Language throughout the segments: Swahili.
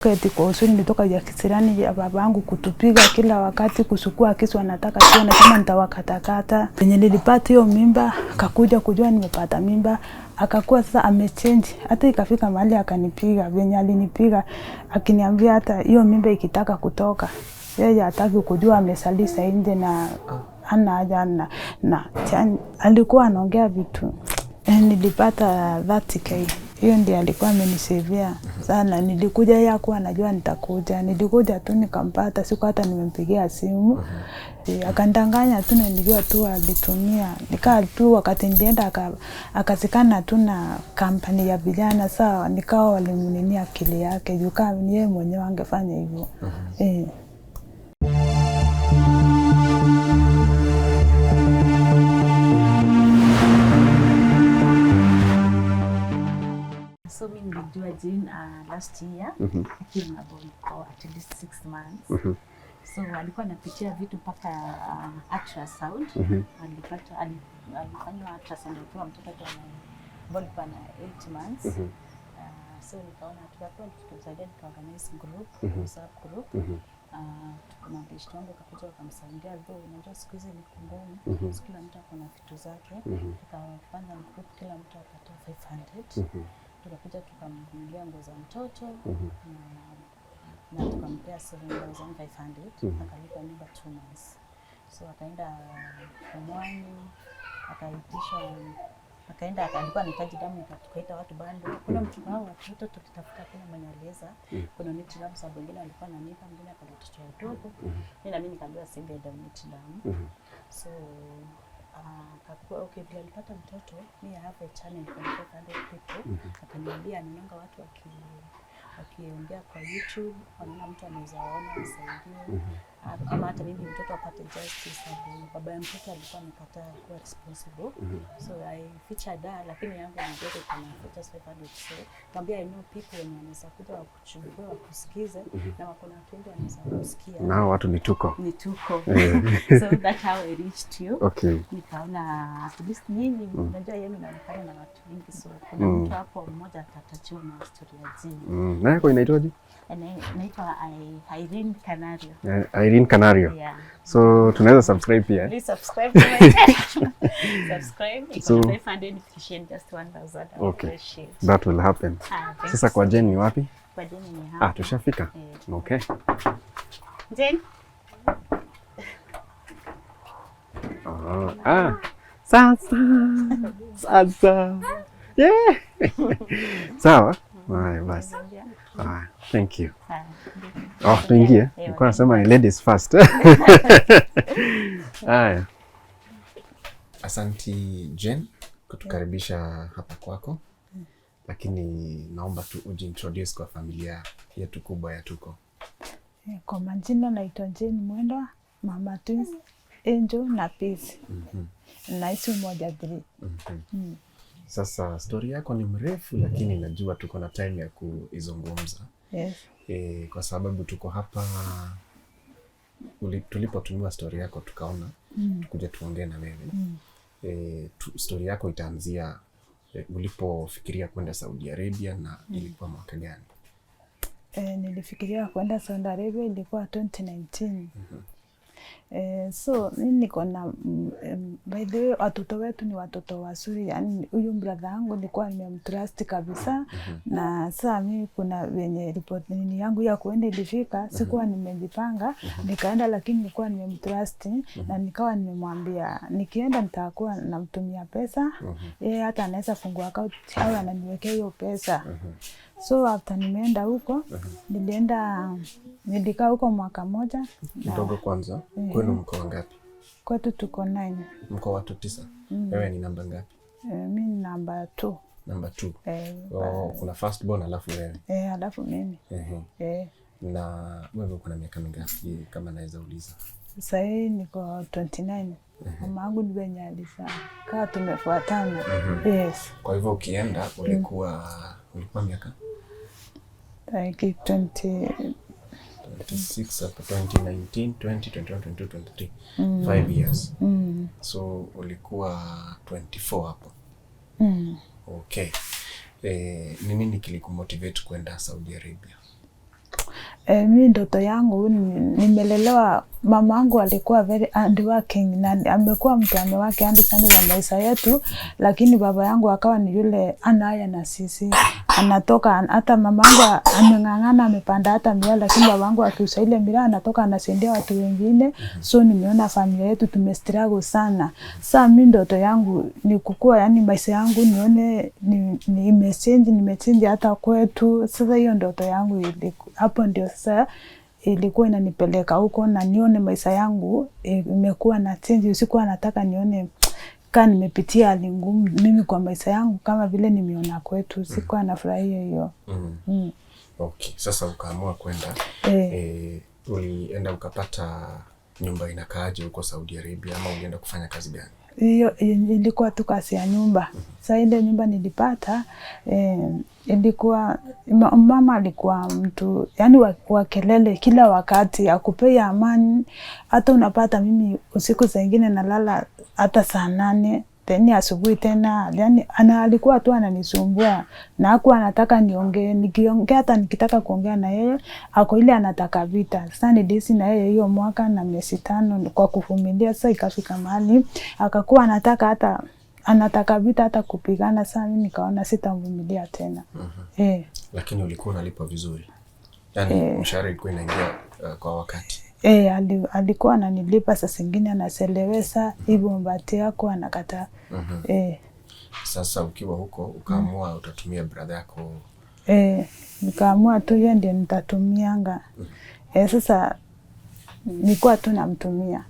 Kati kwa usuni nitoka ya kisirani ya babangu kutupiga kila wakati, kusukua kisu anataka tuone kama nitawakatakata. Venye nilipata hiyo mimba, akakuja kujua nimepata mimba, akakuwa sasa amechange. Hata ikafika mahali akanipiga, venye alinipiga, akiniambia hata hiyo mimba ikitaka kutoka. Yeye hataki kujua amesalisa nje na hana haja na alikuwa anaongea vitu. Nilipata 30K. Hiyo ndiye alikuwa amenisevia sana. Nilikuja yeye hakuwa anajua nitakuja. Nilikuja tu nikampata, siku hata nimempigia simu. Akandanganya tu na nilijua tu alitumia. Nikaa tu wakati nilienda akazikana tu na kampani ya vijana, sawa nikawa walimuninia akili yake. Jukaa yeye mwenyewe angefanya hivyo. So we nilijua Jane last year, akiwa na boy for at least 6 months. So alikuwa anapitia vitu mpaka ultrasound. Alifanywa ultrasound kwa mtoto kwa boy kwa 8 months. So nikaona tutasaidia tuorganize group, WhatsApp group. Kuna bishop wangu akakuja akamsaidia, though unajua siku hizi ni ngumu, kila mtu akona vitu zake. Tukafanya group, kila mtu akatoa 500. Tukakuja tukamnunulia nguo za mtoto na tukampea 7,500, akalipa nyumba 2 months. So akaenda kumwani, alikuwa anahitaji damu, tukaita watu bando. Kuna mtu wao watoto tukitafuta kuna mwenye aliweza, kuna niti damu sababu wengine walikuwa ananipa, mwingine akaleta watoto wadogo. Mimi na mimi nikaambiwa simbe donate damu. So akakuwa okay, bila alipata mtoto, mimi have a channel for 500 people. Akaniambia anaonanga watu wakiongea kwa YouTube, wanaona mtu anaweza ona asaidie. Ama hata mimi mtoto apate justice, sababu baba ya mtoto alikuwa amekataa kuwa responsible. So I featured that, lakini yangu ndio kama features 500. So niambia I know people wenye wanaweza kuja wakuchukua wakusikize, na wako na watu wengi wanaweza kusikia. Na watu ni tuko. So that's how I reached you. Okay. Nikaona at least nyinyi unajua yeye anaonekana na watu wengi, so kuna mtu hapo mmoja atatachua na story ya Jane. Na yako inaitwaje? Naitwa Irene Canario. Irene Canario. Yeah. So tunaweza subscribe pia. Please subscribe to my channel. Subscribe. So 500 efficient, just 1,000. Okay. That will happen. Sasa kwa Jane ni wapi? Kwa Jane ni hapa. Tushafika. Okay. Jane. Sasa. Yeah. Sawa. Basi. Thank you. Tuingie. Nilikuwa nasema ladies first. Asanti Jane kutukaribisha hapa kwako. Lakini naomba tu ujiintroduce kwa familia yetu kubwa ya Tuko. Kwa majina naitwa Jane Mwendwa, mama twins, Angel na Peace. Naishi Umoja 3. Sasa story yako ni mrefu, lakini najua tuko na time ya kuizungumza. Yes. Kwa sababu tuko hapa, tulipotumiwa story yako tukaona tukuje tuongee na wewe. Story yako itaanzia ulipofikiria kwenda Saudi Arabia na ilikuwa mwaka gani? Nilifikiria kwenda Saudi Arabia ilikuwa 2019. So mimi niko na by the way watoto wetu ni watoto wazuri, yani huyu brother yangu nilikuwa nimemtrust kabisa. Na sasa mimi kuna wenye report nini yangu ya kuenda ilifika, sikuwa nimejipanga, nikaenda, lakini nilikuwa nimemtrust na nikawa nimemwambia nikienda nitakuwa namtumia pesa, yeye hata anaweza fungua account au ananiwekea hiyo pesa. So after nimeenda huko, nilikaa huko mwaka moja. Kidogo kwanza, kwenu mko wangapi? Kwetu tuko 9. Mko watu 9. Wewe ni namba ngapi? Mimi ni namba 2. Namba 2. Kuna first born alafu wewe. Alafu mimi. Na wewe uko na miaka mingapi kama naweza uliza? Sasa niko 29. Mama yangu ni benye alisa. Kaa tumefuatana. Yes. Kwa hivyo ukienda ulikuwa miaka? Like 26 hapo, 2019, 20, 21, 22, 23. 5 years. So ulikuwa 24 hapo. Okay. Ni nini kilikumotivate kwenda Saudi Arabia? Mimi ndoto yangu nimelelewa, mama yangu alikuwa very hard working na amekuwa mtu amewake hadi sana ya maisha yetu, lakini baba yangu akawa ni yule anaya na sisi. Anatoka hata mama yangu ameng'ang'ana amepanda hata mila, lakini baba yangu akiuza ile mila anatoka anasaidia watu wengine. So nimeona familia yetu tumestruggle sana. Sasa mimi ndoto yangu ni kukua, yani maisha yangu nione nimechange hata kwetu. Sasa hiyo ndoto yangu hapo ndio sasa ilikuwa inanipeleka huko na nione maisha yangu imekuwa na change. Sikuwa nataka nione kama nimepitia hali ngumu mimi kwa maisha yangu kama vile nimeona kwetu. Sikuwa nafurahia hiyo. Okay, sasa ukaamua kwenda ulienda ukapata nyumba inakaaje huko Saudi Arabia ama ulienda kufanya kazi gani? Hiyo ilikuwa tu kazi ya nyumba. Sasa ile nyumba nilipata ilikuwa mama alikuwa mtu yani wa kelele kila wakati, akupea amani. Hata unapata mimi usiku zingine nalala hata saa 8 tena asubuhi tena, yani alikuwa tu ananisumbua na hakuwa anataka niongee. Nikiongea hata nikitaka kuongea na yeye ako ile anataka vita. Sasa nilisi na yeye hiyo mwaka na miezi 5 kwa kuvumilia. Sasa ikafika mahali akakuwa anataka vita hata kupigana. Sasa mimi nikaona sitamvumilia tena. Lakini ulikuwa unalipwa vizuri? Yani mshahara ilikuwa inaingia kwa wakati? Alikuwa ananilipa, saa zingine anaselewesa hivyo mbati yako anakataa. Sasa ukiwa huko ukaamua utatumia brother yako? Nikaamua tu yeye ndiye nitatumianga. Sasa nilikuwa tu namtumia.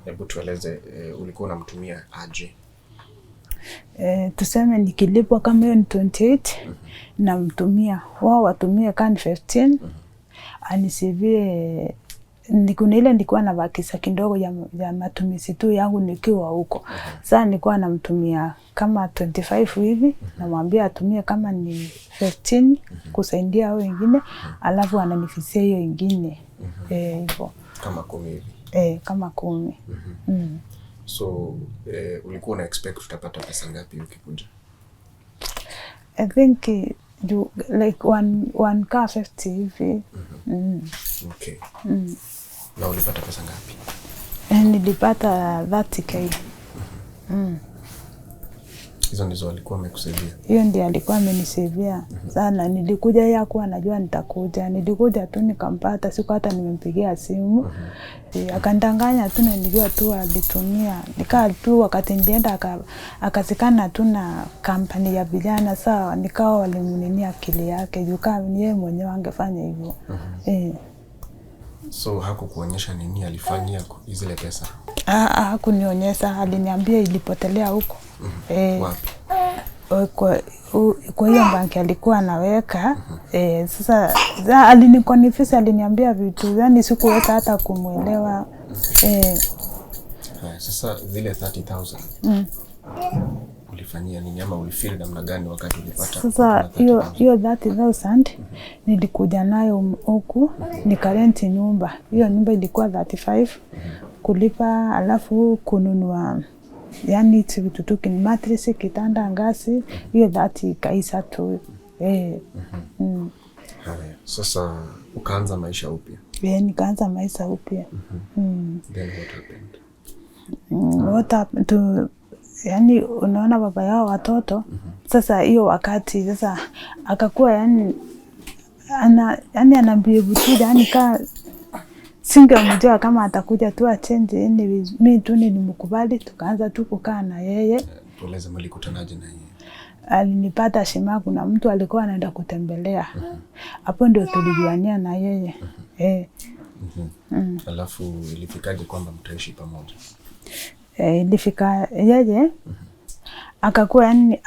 Hebu tueleze ulikuwa unamtumia aje? Tuseme nikilipwa kama hiyo ni 28 namtumia. Wao watumie kani 15 anisivie. Kuna ile nilikuwa na bakisa kidogo ya matumizi tu yangu nikiwa huko. Sasa nilikuwa namtumia kama 25 hivi, namwambia atumie kama ni 15 kusaidia hao wengine, alafu ananifisia hiyo nyingine. Hivyo. Kama 10 hivi. Kama 10. So ulikuwa una expect utapata pesa ngapi ukikuja? I think like 150 hivi. Okay. Na ulipata pesa ngapi? Nilipata 30k. Hizo ndizo alikuwa amekusaidia? Hiyo ndiyo alikuwa amenisaidia sana. Nilikuja yeye hakuwa anajua nitakuja. Nilikuja tu nikampata, siku hata nimempigia simu. Akandanganya tu na nilijua tu alitumia. Nikaa tu wakati nilienda akazikana tu na kampani ya vijana. Sawa nikawa walimuninia akili yake. Jukaa yeye mwenyewe angefanya hivyo. So hakukuonyesha nini alifanyia zile pesa? Hakunionyesha, aliniambia ilipotelea huko. Wapi? Kwa hiyo banki alikuwa anaweka. Sasa alinikonfisa, aliniambia vitu yani sikuweza hata kumuelewa. Sasa zile 30,000 ulifanyia nini ama ulifeel namna gani wakati ulipata? Sasa hiyo 30,000 nilikuja nayo huku nikarenti nyumba. Hiyo nyumba ilikuwa 35 kulipa, alafu kununua yani vitu tu kini mattress, kitanda, ngazi, hiyo 30 kaisa tu. Sasa ukaanza maisha upya? Nikaanza maisha upya. Then what happened? What happened to, yani unaona baba yao watoto. Sasa hiyo wakati sasa akakuwa yani anambia butu yani singemjua kama atakuja tu achange. Yani mimi tu nilimkubali, tukaanza tu kukaa na yeye. Tueleze mlikutanaje na yeye? Alinipata Shima, kuna mtu alikuwa anaenda kutembelea. Hapo ndio tulijuania na yeye. Alafu ilifikaje kwamba mtaishi pamoja? Ilifika yeye akakuwa yani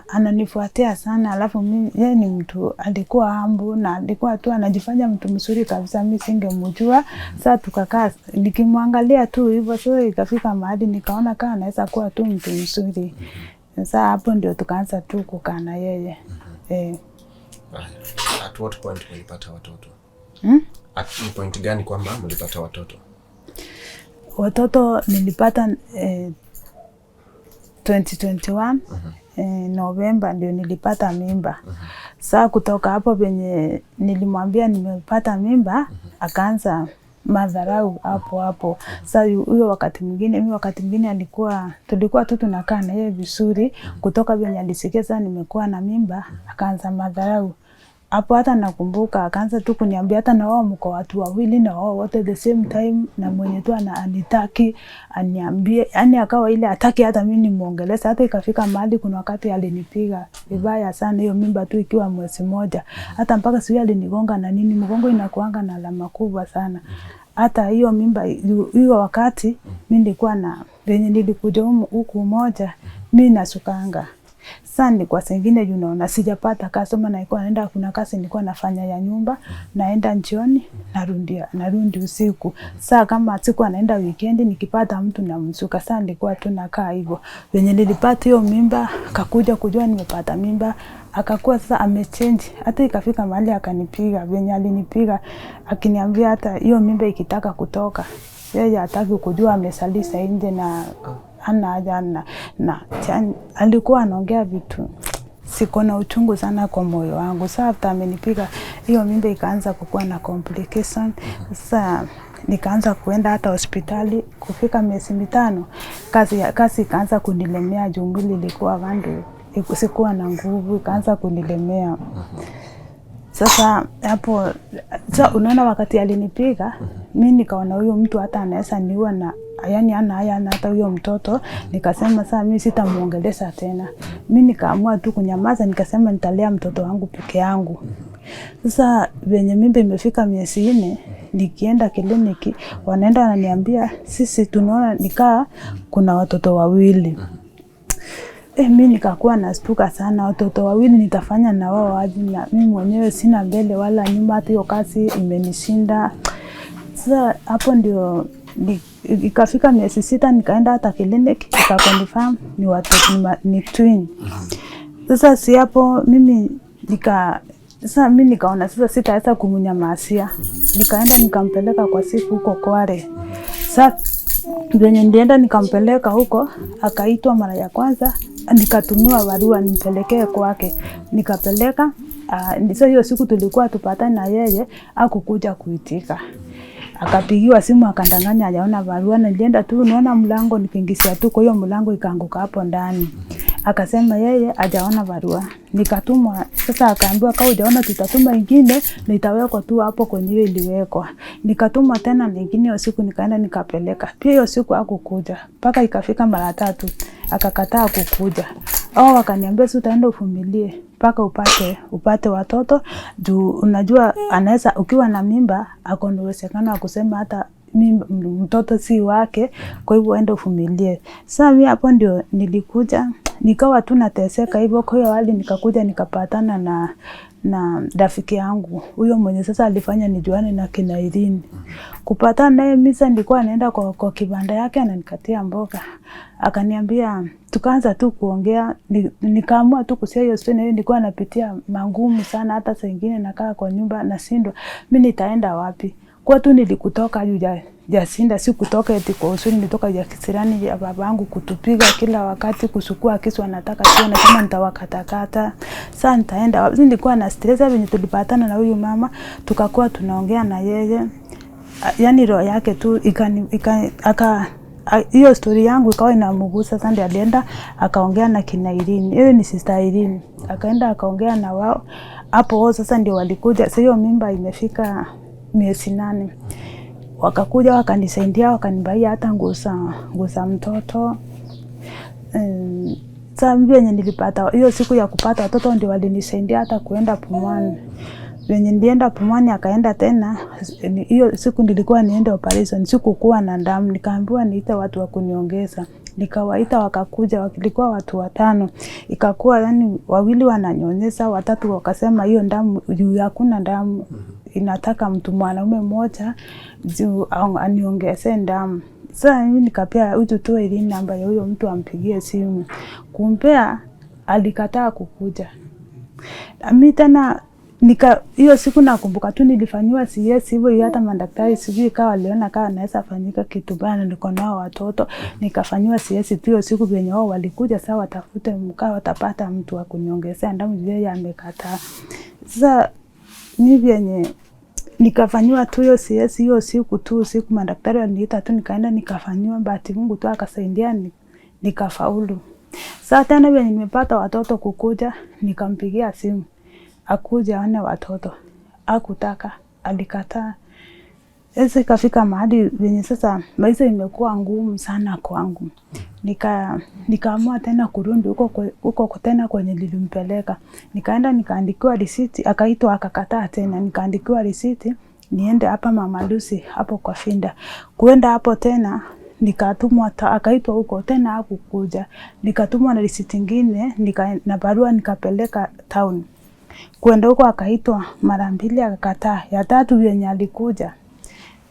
ananifuatia sana. Alafu mimi yeye ni mtu alikuwa hambu na alikuwa tu anajifanya mtu mzuri kabisa, mimi singemjua. Sasa tukakaa nikimwangalia tu hivyo. Sasa ikafika mahali nikaona kama anaweza kuwa tu mtu mzuri. Sasa hapo ndio tukaanza tu kukaa na yeye. At what point mlipata watoto? At point gani kwamba mlipata watoto? Watoto nilipata 2021 Novemba ndio nilipata mimba. Saa kutoka hapo penye nilimwambia nimepata mimba, akaanza madharau hapo. Sasa huyo wakati mwingine tulikuwa tu tunakaa na yeye vizuri, kutoka penye alisikia sasa nimekuwa na mimba, akaanza madharau. Hapo hata nakumbuka akaanza tu kuniambia hata na wao mko watu wawili na wao wote the same time, na mwenye tu anitaki aniambie, yani akawa ile hataki hata mimi nimuongeleze. Hata ikafika mahali kuna wakati alinipiga vibaya sana, hiyo mimba tu ikiwa mwezi mmoja, hata mpaka siku alinigonga na nini, mgongo inakuanga na alama kubwa sana. Hata hiyo mimba hiyo wakati mimi nilikuwa na venye nilikuja huku moja, mimi nasukanga. Sasa ni kwa sengine unaona sijapata customer, na nilikuwa naenda, kuna kazi nilikuwa nafanya ya nyumba, naenda jioni narudi usiku. Sasa kama siku anaenda weekend nikipata mtu na msuka, sasa nilikuwa tu nakaa hivyo. Venye nilipata hiyo mimba, akakuja kujua nimepata mimba, akakuwa sasa amechange. Hata ikafika mahali akanipiga, venye alinipiga akiniambia hata hiyo mimba ikitaka kutoka yeye hataki kujua, amesalisa nje na alikuwa anaongea vitu siko na uchungu sana kwa moyo wangu. Sasa after amenipiga hiyo mimba ikaanza kukua na complication. Sasa nikaanza kuenda hata hospitali, kufika miezi 5 kazi ikaanza kunilemea, mwili ilikuwa vandu, sikuwa na nguvu, ikaanza kunilemea. Sasa hapo unaona wakati alinipiga mimi nikaona huyo mtu hata anaweza niua, na yani ana hata huyo mtoto. Nikasema sasa mimi sitamuongelesha tena. Mimi nikaamua tu kunyamaza, nikasema nitalea mtoto wangu peke yangu. Sasa venye mimba imefika miezi 4, nikienda kliniki wanaenda wananiambia sisi tunaona nikaa kuna watoto wawili. Mimi nikakuwa nastuka sana, watoto wawili nitafanya na wao aje? Na mimi mwenyewe sina mbele wala nyuma, hata hiyo kazi imenishinda. Sasa hapo ndio ikafika miezi 6, nikaenda hata kliniki ikakonfirm ni watoto ni twin. Sasa si hapo mimi nikaona sasa sitaweza kumunyamasia, nikaenda nikampeleka kwa siku huko Kware. Sasa venye ndienda nikampeleka huko, akaitwa mara ya kwanza, nikatumiwa barua nipelekee kwake, nikapeleka. Sasa hiyo siku tulikuwa tupatane na yeye, hakukuja kuitika. Akapigiwa simu akandanganya hajaona barua, na nilienda tu naona mlango nikiingisia tu kwa hiyo mlango ikaanguka hapo ndani. Akasema yeye hajaona barua. Nikatumwa sasa, akaambiwa kama hujaona tutatuma ingine na itawekwa tu hapo kwenye ile iliwekwa. Nikatumwa tena nyingine hiyo siku, nikaenda nikapeleka. Pia hiyo siku hakukuja. Paka ikafika mara 3 akakataa kukuja. Wakaniambia sasa utaenda uvumilie mpaka upate watoto, juu unajua anaweza ukiwa na mimba ako na uwezekano wa kusema hata mtoto si wake, kwa hivyo enda uvumilie. Sasa mimi hapo ndio nilikuja nikawa tu nateseka hivyo. Kwa hiyo hali nikakuja nikapatana na rafiki yangu huyo mwenye sasa alifanya nijuane na kina Irene. Kupatana naye misa nilikuwa naenda kwa kibanda yake, ananikatia mboga, akaniambia tukaanza tu kuongea. Nikaamua tu kusema hiyo story, nilikuwa napitia mangumu sana, hata saa nyingine nakaa kwa nyumba nashindwa mimi nitaenda wapi. Kwa tu nilikutoka jasinda, si kutoka eti kwa usuni, nilitoka ya kisirani ya babangu kutupiga kila wakati, kusukua kisu anataka tuone kama nitawakatakata. Sasa nitaenda wapi? Nilikuwa na stress. Venye tulipatana na huyu mama tukakuwa tunaongea na yeye, yani roho yake tu hiyo story yangu ikawa inamugusa. Sasa ndiye alienda akaongea na kina Irene, yeye ni sister Irene, akaenda akaongea na wao hapo. Sasa ndio walikuja. Sasa hiyo mimba imefika miezi 8, wakakuja wakanisaidia, wakanibaia hata nguo za mtoto. Sasa mimi nilipata hiyo siku ya kupata watoto ndio walinisaidia hata kuenda Pumwani. Venye nilienda Pumwani akaenda tena, hiyo siku nilikuwa niende operation, sikukuwa na damu, nikaambiwa niite watu wa kuniongeza. Nikawaita wakakuja, walikuwa watu 5. Ikakuwa yani 2 wananyonyesha, 3 wakasema hiyo damu juu hakuna damu, inataka mtu mwanaume mmoja juu aniongeze damu. Sasa mimi nikapea huyu tu ile namba ya huyo mtu ampigie simu. Kumpea alikataa kukuja. Mimi tena hiyo siku nakumbuka tu nilifanywa CS hivyo, hata madaktari sijui kawa waliona kawa naweza fanyika kitu bana, niko nao watoto nikafanywa CS tu hiyo siku. Venye wao walikuja sasa watafute mkao watapata mtu wa kuniongezea damu, yeye amekataa. Sasa mimi venye nikafanywa tu hiyo CS hiyo siku tu, siku madaktari waliniita tu nikaenda nikafanywa, bahati Mungu tu akasaidia nikafaulu. Sasa tena venye nimepata watoto kukuja, nikampigia simu akuja aone watoto, hakutaka, alikataa. Sasa ikafika mahali venye sasa maisha imekuwa ngumu sana kwangu. Nikaamua tena kurudi huko tena kwenye nilimpeleka. Nikaenda nikaandikiwa risiti, akaitwa akakataa tena. Nikaandikiwa risiti niende hapa Mama Lucy hapo kwa Finda. Kuenda hapo tena nikatumwa, akaitwa huko tena hakukuja. Nikatumwa na risiti nyingine, na barua nikapeleka town. Kuenda huko akaitwa mara 2 akakataa. Ya 3 yenye alikuja,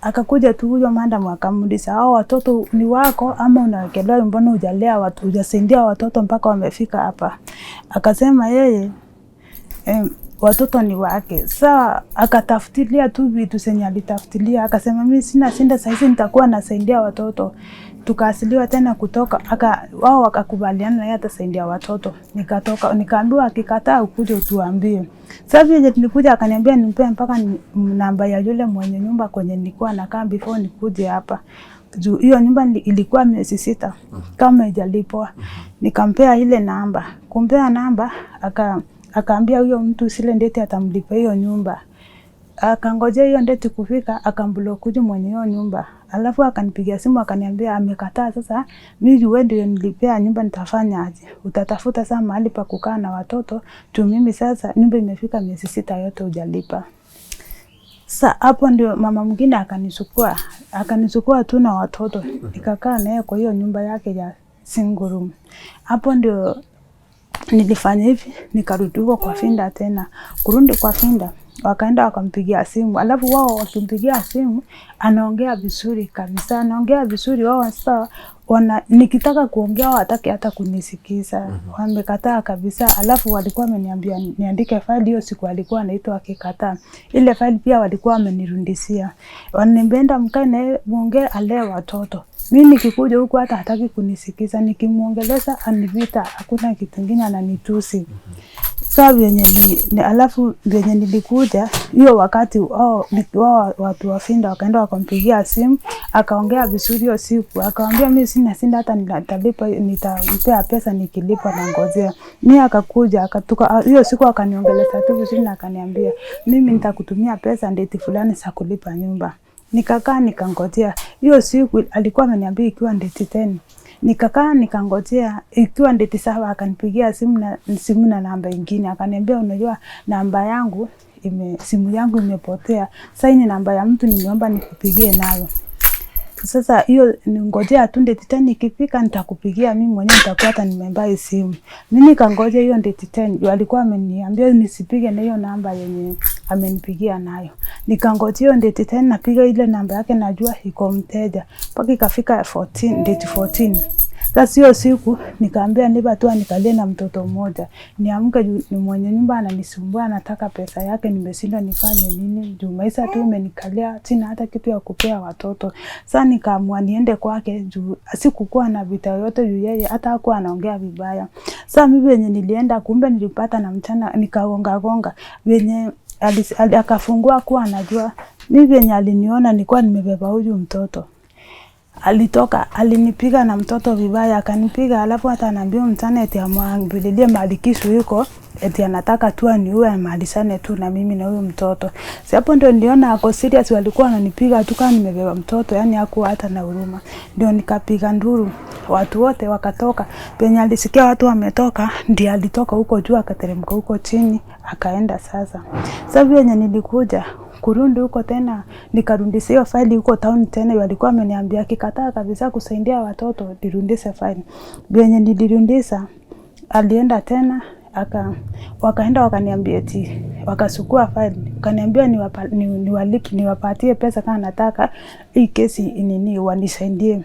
akakuja tu huyo madam akamuuliza, hao watoto ni wako ama unawekelewa, mbona hujalea watu, hujasaidia watoto mpaka wamefika hapa? Akasema yeye watoto ni wake. Sasa akatafutilia tu vitu zenye alitafutilia, akasema mimi sina shinda sasa nitakuwa nasaidia watoto. Tukaasiliwa tena kutoka, wao wakakubaliana na yeye atasaidia watoto. Nikatoka nikaambiwa akikataa ukuje utuambie. Sasa vile nilikuja akaniambia nimpe mpaka namba ya yule mwenye nyumba kwenye nilikuwa nakaa before nikuje hapa. Hiyo nyumba ilikuwa miezi 6 kama haijalipwa. Nikampea ile namba. Kumpea namba akaambia huyo mtu sile ndeti atamlipa hiyo nyumba. Akangojea hiyo ndeti kufika, akamblock mwenye hiyo nyumba. Alafu akanipigia simu akaniambia amekataa. Sasa mimi wewe ndio nilipea nyumba, nitafanya aje? Utatafuta sana mahali pa kukaa na watoto tu, mimi sasa nyumba imefika miezi 6 yote hujalipa. Sasa hapo ndio mama mwingine akanisukua tu na watoto, nikakaa naye kwa hiyo nyumba yake ya single room. Hapo ndio nilifanya hivi, nikarudi huko kwa Finda tena. Kurudi kwa Finda wakaenda wakampigia simu, alafu wao wakimpigia simu anaongea vizuri kabisa, anaongea vizuri. Wao sasa nikitaka kuongea wataki hata kunisikiza, wamekataa kabisa. Alafu walikuwa wameniambia niandike file, hiyo siku alikuwa anaitwa akikataa. Ile file pia walikuwa wamenirudishia, wananiambia mkae naye muongee alee watoto. Mimi nikikuja huko hata hataki kunisikiza, nikimuongeleza anivita, hakuna kitu kingine ananitusi. Sasa alafu venye nilikuja hiyo wakati watu wa Finda wakaenda wakampigia simu, akaongea vizuri hiyo siku. Akamwambia mimi sina shinda, hata nitalipa, nitampea pesa nikilipa na ngojea. Mimi akakuja akatoka hiyo siku akaniongeleza tu vizuri na akaniambia mimi nitakutumia pesa ndeti fulani za kulipa nyumba. Nikakaa nikangojea. Hiyo siku alikuwa ameniambia ikiwa ndeti 10. Nikakaa nikangojea ikiwa ndeti 7, akanipigia simu na namba nyingine. Akaniambia unajua namba yangu simu yangu imepotea. Sasa hii namba ya mtu nimeomba nikupigie nayo. Sasa hiyo ngojea tu ndeti 10 ikifika nitakupigia mimi mwenyewe, nitakuwa hata nimembai simu. Mimi nikangojea hiyo ndeti 10. Walikuwa ameniambia nisipige na hiyo namba yenye amenipigia nayo. Nikangojea hiyo ndeti 10 napiga ile namba yake najua iko mteja. Mpaka ikafika 14 ndeti 14. Sasa hiyo siku nikaambia niba tu nikalie na mtoto mmoja. Niamke ni mwenye nyumba ananisumbua, anataka pesa yake, nimeshinda nifanye nini? Juu maisha tu imenikalia, sina hata kitu ya kupea watoto. Sasa nikaamua niende kwake juu sikukuwa na vita yote juu yeye hata hakuwa anaongea vibaya. Sasa mimi venye nilienda, kumbe nilipata na mchana nikagonga venye akafungua kuwa anajua. Mimi venye aliniona nilikuwa nimebeba huyu mtoto. Alitoka alinipiga na mtoto vibaya, akanipiga. Alafu hata anaambia mtana eti amwangililie malikisu yuko eti anataka tu aniue amalizane tu na mimi na huyo mtoto. Si hapo ndio niliona ako serious, walikuwa wananipiga tu kama nimebeba mtoto, yani hakuwa hata na huruma. Ndio nikapiga nduru, watu wote wakatoka. Penye alisikia watu wametoka, ndio alitoka huko juu akateremka huko chini akaenda. Sasa venye nilikuja kurudi huko tena nikarudisha hiyo file huko town tena, walikuwa wameniambia akikataa kabisa kusaidia watoto nirudishe file. Venye nilirudisha alienda tena wakaenda wakaniambia eti wakasukua file, wakaniambia niwapatie pesa kama nataka hii kesi nini wanisaidie.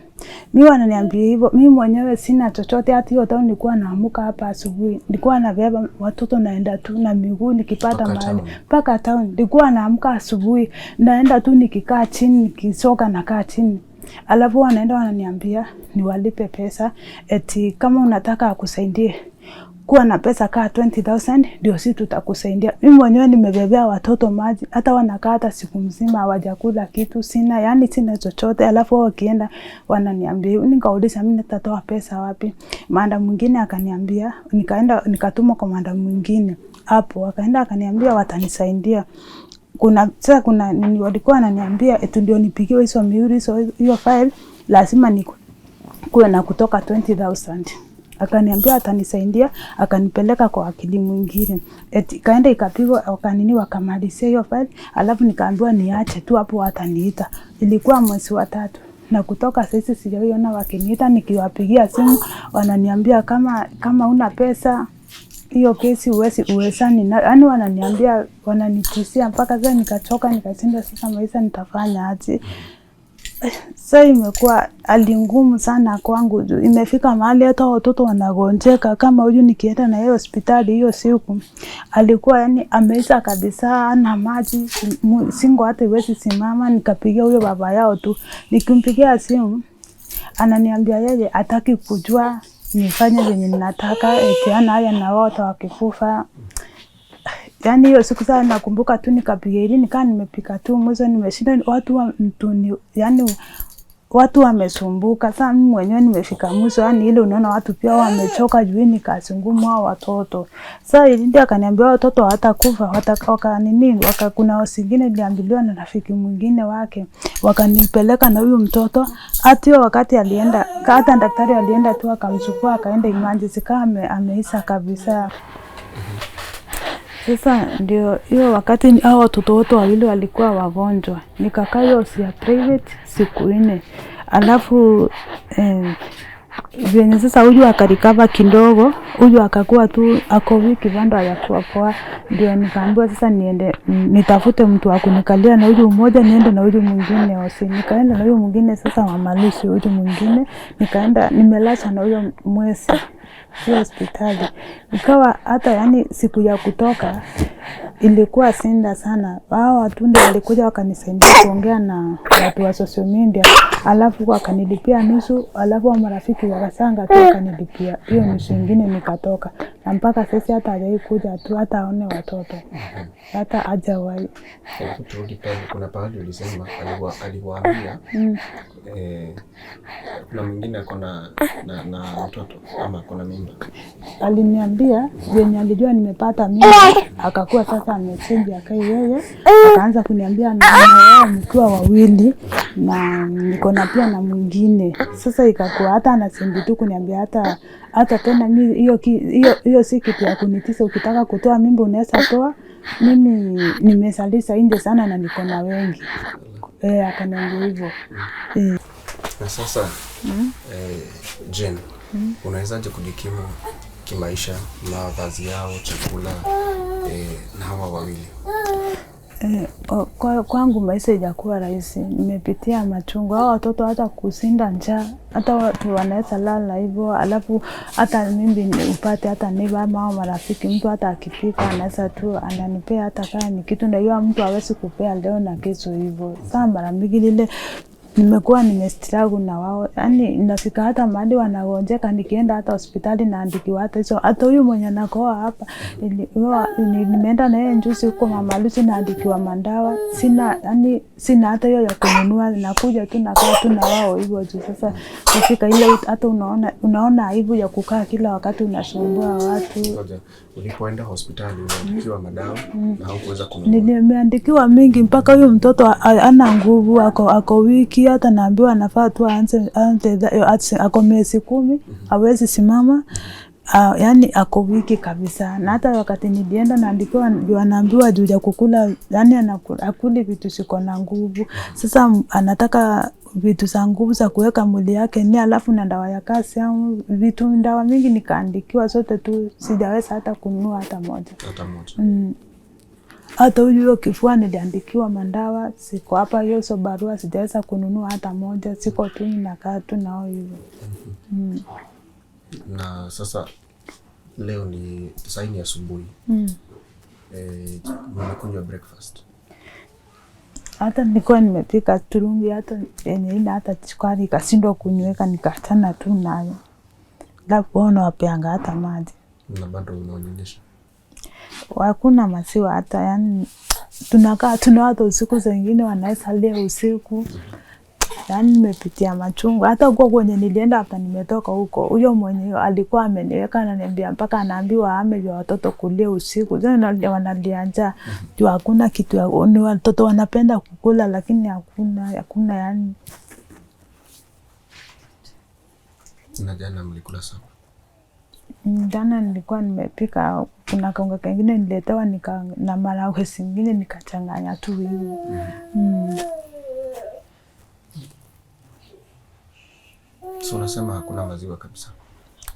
Mimi wananiambia hivyo, mimi mwenyewe sina chochote. Hata hiyo tao nilikuwa naamuka hapa asubuhi, nilikuwa nabeba watoto naenda tu na miguu nikipata mahali mpaka town. Nilikuwa naamuka asubuhi naenda tu nikikaa chini nikisoka na kaa chini. Alafu wanaenda wananiambia niwalipe pesa eti kama unataka akusaidie kuwa na pesa kaa 20,000 ndio sisi tutakusaidia. Mimi mwenyewe nimebebea watoto maji, hata wanakaa hata siku mzima hawajakula kitu, sina yani sina chochote. Alafu wakienda wananiambia, nikauliza mimi nitatoa pesa wapi? Manda mwingine akaniambia, nikaenda nikatuma kwa manda mwingine hapo, wakaenda akaniambia watanisaidia. Kuna walikuwa wananiambia eti ndio nipigiwe hizo mihuri hiyo file lazima kuwe na kutoka 20,000. Akaniambia atanisaidia, akanipeleka kwa wakili mwingine. Eti kaenda ikapigwa wakamalizia hiyo file, alafu nikaambiwa niache tu hapo wataniita. Ilikuwa mwezi wa 3 na kutoka sasa sijaona wakiniita. Nikiwapigia simu wananiambia kama una pesa hiyo kesi uwezani na yani wananiambia wananitishia mpaka sasa nikachoka nikashinda sasa maisha nitafanya aje. Sasa imekuwa hali ngumu sana kwangu. Imefika mahali hata watoto wanagonjeka. Kama huyu nikienda na yeye hospitali hiyo siku alikuwa yani ameisha kabisa, ana maji singo hata iwezi simama. Nikapigia huyo baba yao tu, nikimpigia simu ananiambia yeye hataki kujua nifanye venye ninataka, eti ana haya na wote wakikufa. Yani hiyo siku sana nakumbuka tu nikapiga ili nikaa nimepika tu mwanzo nimeshinda watu wamesumbuka. Sasa mimi mwenyewe nimefika mwisho, yani ile unaona watu pia wamechoka juu ni kazi ngumu hao watoto. Sasa ndio akaniambia watoto hatakufa kuna wasingine niliambiliwa na rafiki mwingine wake, wakanipeleka na huyu mtoto. Hata hiyo wakati alienda hata daktari alienda tu akamchukua akaenda emergency kama ameisha kabisa. Sasa ndio hiyo wakati hao watoto wote wawili walikuwa wagonjwa. Nikakaa hiyo ya private siku 4. Alafu venye sasa huyu akarikava kidogo, huyu akakuwa tu ako wiki bando hayakuwa poa. Ndio nikaambiwa sasa niende nitafute mtu wa kunikalia na huyu mmoja niende na huyu mwingine wasi. Nikaenda na huyu mwingine sasa wamalishi huyu mwingine. Nikaenda nimelacha na huyo mwezi hospitali. Ikawa hata yani siku ya kutoka ilikuwa sinda sana. Hao watu ndio walikuja wakanisaidia kuongea na watu wa social media. Alafu wakanilipia nusu, alafu wa marafiki wakasanga tu wakanilipia hiyo nusu nyingine nikatoka. Na mpaka sasa hata hajai kuja tu hata aone watoto. Hata hajawahi. Turudi pale, kuna pahali ulisema aliwaambia kuna mwingine akona na mtoto ama akona mimba. Aliniambia yenye alijua nimepata mimba, akakuwa sasa amechinja kai yeye, akaanza kuniambia na wao mkiwa wawili na niko na pia na mwingine. Sasa ikakuwa hata anasindi tu kuniambia hata tena mimi hiyo si kitu ya kunitisa, ukitaka kutoa mimba unaweza toa, mimi nimesalisa nje sana na niko na wengi. Akaniambia hivyo. Na sasa Jane, unawezaje kujikimu kimaisha na vazi yao, chakula na hawa wawili? Kwangu maisha hajakuwa rahisi. Nimepitia machungu. Hao watoto hata kusinda njaa, hata watu wanaweza lala hivyo. Alafu hata mimi upate hata neighbor ama marafiki, mtu hata akipika anaweza tu ananipea hata kama ni kitu na hiyo mtu hawezi kupea leo na kesho hivyo. Sasa mara mingi ile nimekuwa nimestruggle na wao. Yani nafika hata mahali wanagonjeka, nikienda hata hospitali naandikiwa hata hizo. Hata huyu mwenye nakoa hapa nimeenda na yeye juzi huko Mama Lucy naandikiwa mandawa. Sina hata hiyo ya kununua, nakuja tu nakaa tu na wao hivyo tu. Sasa nafika ile hata unaona aibu ya kukaa kila wakati unasumbua watu. Ulipoenda hospitali uliandikiwa madawa na haukuweza kununua? Nimeandikiwa mingi mpaka huyo mtoto ana nguvu, ako wiki, hata naambiwa anafaa tu ako miezi 10 hawezi simama. Yani ako wiki kabisa. Na hata wakati nilienda naandikiwa anaambiwa juu ya kukula, yani akuli vitu siko na nguvu. Sasa anataka vitu za nguvu za kuweka mwili yake ni alafu na dawa ya kasi au vitu dawa mingi nikaandikiwa zote tu, sijaweza hata kununua hata moja. Hata huyo kifua niliandikiwa mandawa, siko hapa hiyo so barua sijaweza kununua hata moja, siko tu ninakaa tu nao hivyo. Na sasa leo ni saa ni asubuhi. Nimekunywa breakfast. Hata nilikuwa nimepika turungi hata yenye ina hata sukari ikashindwa kunyweka, nikachana tu nayo. Labda wapeanga hata maji. Na bado unaonyesha? Hakuna maziwa hata, yani tunakaa tuna watu usiku zingine wanaweza leo usiku. Yani nimepitia machungu. Hata huko kwenye nilienda hapa nimetoka huko, huyo mwenye alikuwa ameniweka ananiambia mpaka anaambiwa ame ya watoto kulia usiku. Sasa wanalia njaa. Juu hakuna kitu ya watoto wanapenda kukula lakini hakuna yani. Na jana mlikula sana? Jana nilikuwa nimepika, kuna kaunga kengine niletewa na maharagwe zingine nikachanganya tu hivyo. So unasema hakuna maziwa kabisa?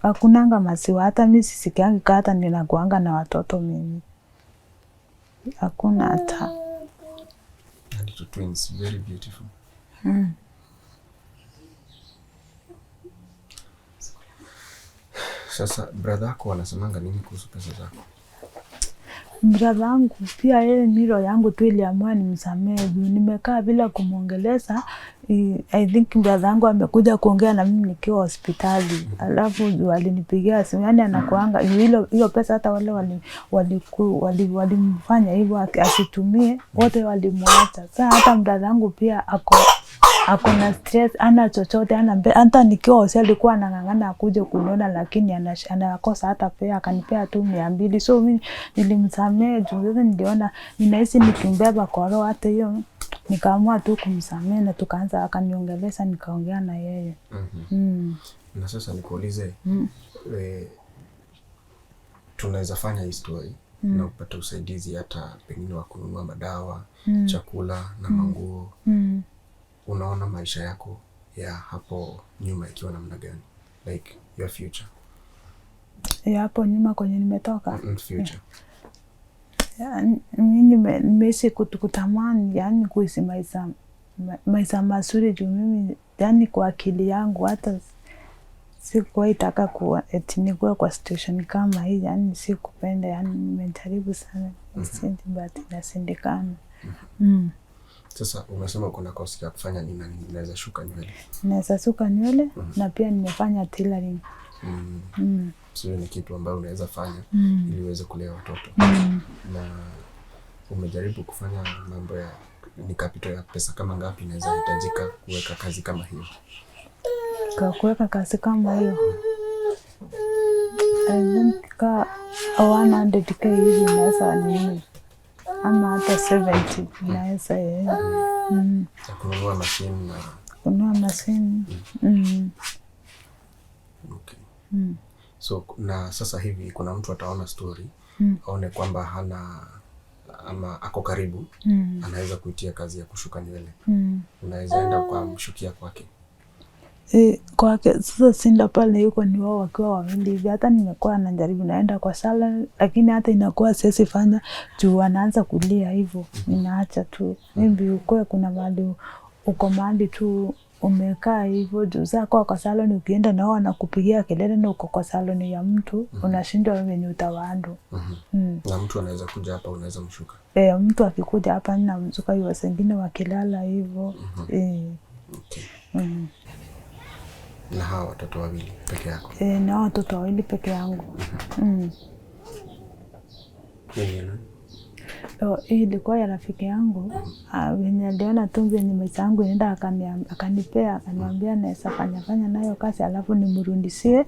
Hakunanga maziwa, hata mimi sisikiangi hata ninakuanga na watoto mimi. Hakuna hata. And the twins, very beautiful. Sasa brother yako anasemanga nini kuhusu pesa zako? Brother yangu pia yeye miro yangu tu iliamua nimsamehe. Nimekaa bila kumuongeleza. I think brother yangu amekuja kuongea na mimi nikiwa hospitali. Alafu walinipigia simu, yani anakuanga hiyo pesa hata wale walimfanya hivyo asitumie, wote walimwacha. Sasa hata brother yangu pia ako na stress, ana chochote, hata nikiwa hospitali alikuwa anang'ang'ana akuje kuniona lakini anakosa hata pea, akanipea tu 200. So mimi nilimsamehe juu sasa niliona ninahisi nikimbeba kwa roho, hata hiyo nikaamua tu kumsamehe na tukaanza akaniongeleza nikaongea na yeye. Na sasa nikuulize, tunaweza fanya hii story na upata usaidizi hata pengine wa kununua madawa, chakula na manguo. Unaona maisha yako ya hapo nyuma ikiwa namna gani? Like your future. Ya hapo nyuma kwenye nimetoka? Future. Mimi nimeishi kutamani yani kuishi maisha mazuri juu mimi yani kwa akili yangu hata sikuwahi taka nikuwe kwa situation kama hii, yani sikupenda, yani nimejaribu sana but inashindikana. Sasa umesema uko na kosi ya kufanya nini? Unaweza shuka nywele? Naweza shuka nywele na pia nimefanya tailoring. Sio ni kitu ambayo unaweza fanya ili uweze kulea watoto. Na umejaribu kufanya mambo ya ni capital ya pesa kama ngapi inaweza hitajika kuweka kazi kama hiyo? Kwa kuweka kazi kama hiyo I think 100k hivi naweza nini, ama hata 70 naweza kununua mashine na kununua mashine. Okay. So na sasa hivi kuna mtu ataona story aone kwamba hana ama ako karibu, anaweza kuitia kazi ya kushuka nywele. Unaweza enda kwa mshukia kwake? Kwake sasa sinda pale yuko ni wao wakiwa wawili hivi. Hata nimekuwa najaribu naenda kwa salon lakini hata inakuwa siwezi fanya juu anaanza kulia hivyo. Ninaacha tu. Maybe uko kuna mahali uko mahali tu umekaa hivyo juu zako kwa salon ukienda nao wanakupigia kelele na uko kwa salon ya mtu unashindwa wewe utawaandu. Na mtu anaweza kuja hapa unaweza mshuka? Mtu akikuja hapa nina msuka hiyo, wengine wakilala hivyo. Okay. Na hawa watoto wawili peke yako? Na watoto wawili peke yangu. Hii ilikuwa ya rafiki yangu. Wenye aliona tu venye maisha yangu inaenda akanipea, akaniambia naweza fanya nayo kazi alafu nimrudishie.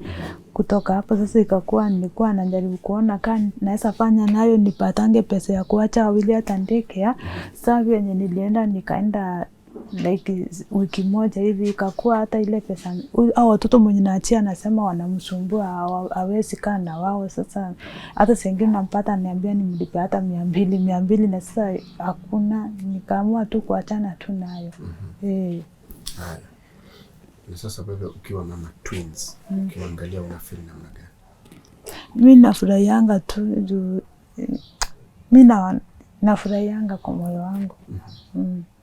Kutoka hapo sasa ikakuwa nilikuwa najaribu kuona kama naweza fanya nayo nipatange pesa ya kuacha wawili hata ndeke. Sasa venye nilienda nikaenda like wiki moja hivi ikakuwa hata ile pesa au watoto mwenye naachia anasema wanamsumbua hawezi kaa na wao. Sasa hata sengine nampata ananiambia nimlipe hata 200 na sasa hakuna, nikaamua tu kuachana tu nayo. Haya. Na sasa wewe ukiwa mama twins, ukiangalia unafeel namna gani? Mimi nafurahianga tu juu mimi nafurahianga kwa moyo wangu.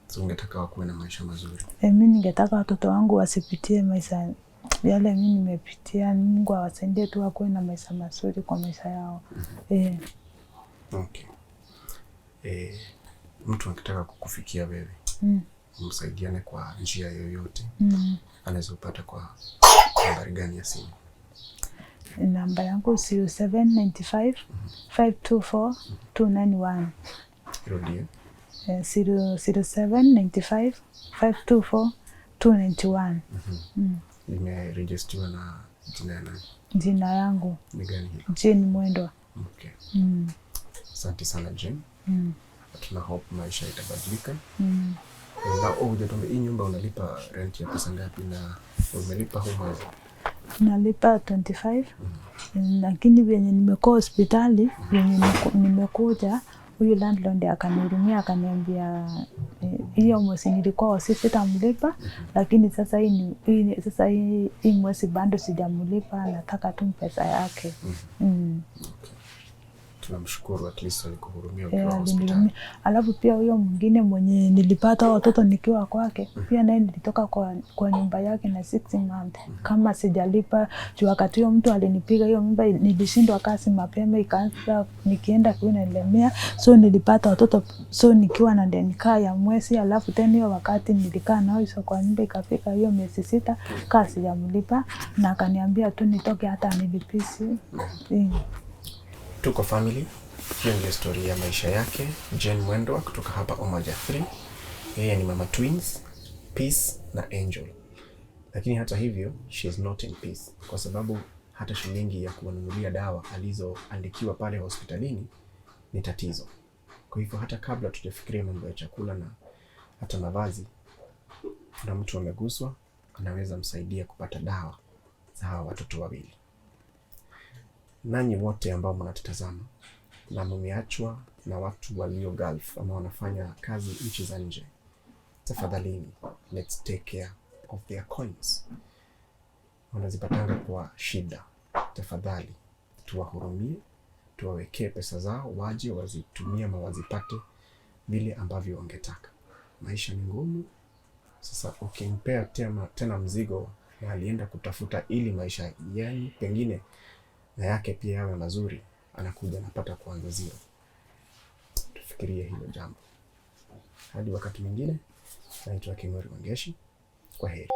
So ungetaka wakuwe na maisha mazuri? Mimi ningetaka watoto wangu wasipitie maisha yale mimi nimepitia. Mungu awasaidie tu wakuwe na maisha mazuri kwa maisha yao. Okay. Mtu akitaka kukufikia wewe, msaidiane kwa njia yoyote, anaweza upata kwa nambari gani ya simu? Namba yangu 0795 524 291. Rudia. 0795 524 291. Limeregistriwa na jina ya nani? Jina yangu ni gani hilo? Jane Mwendwa. Okay. Asante sana Jane. Tuna hope maisha itabadilika. Na hujatuambia hii nyumba unalipa rent ya pesa ngapi na umelipa huu mwezi? Nalipa 25. Lakini venye nimekuwa hospitali, venye nimekuja, huyu landlord akanihurumia akaniambia hiyo mwezi nilikuwa sitamlipa, lakini sasa hii mwezi bado sijamlipa, nataka tu pesa yake. Tunamshukuru at least alikuhurumia ukiwa hospitali. Alafu pia huyo mwingine mwenye nilipata watoto nikiwa kwake, pia naye nilitoka kwa nyumba yake na 6 months kama sijalipa. Juu wakati huyo mtu alinipiga hiyo mimba, nilishindwa kazi mapema, ikaanza nikienda kuinalemea, so nilipata watoto, so nikiwa na ndenikaa ya mwezi. Alafu tena hiyo wakati nilikaa nao hizo kwa nyumba, ikafika hiyo miezi 6 kazi sijamlipa, na akaniambia tu nitoke hata nilipisi. Tuko family. Hiyo ndio story ya maisha yake Jane Mwendwa kutoka hapa Umoja 3. Yeye ni mama twins, Peace na Angel. Lakini hata hivyo she is not in peace, kwa sababu hata shilingi ya kuwanunulia dawa alizoandikiwa pale hospitalini ni tatizo. Kwa hivyo hata kabla tujafikiria mambo ya chakula na hata mavazi, na mtu ameguswa, anaweza msaidia kupata dawa za hawa watoto wawili. Nanyi wote ambao mnatutazama na mmeachwa na watu walio Gulf ama wanafanya kazi nchi za nje, tafadhalini, let's take care of their coins. Wanazipatanga kwa shida. Tafadhali tuwahurumie, tuwawekee pesa zao, waje wazitumie ama wazipate vile ambavyo wangetaka. Maisha ni ngumu. Sasa ukimpea tena mzigo na alienda kutafuta ili maisha yenu pengine na yake pia yawe mazuri, anakuja napata kuanza zero. Tufikirie hilo jambo. Hadi wakati mwingine, naitwa Kimori Wangeshi. Kwa heri.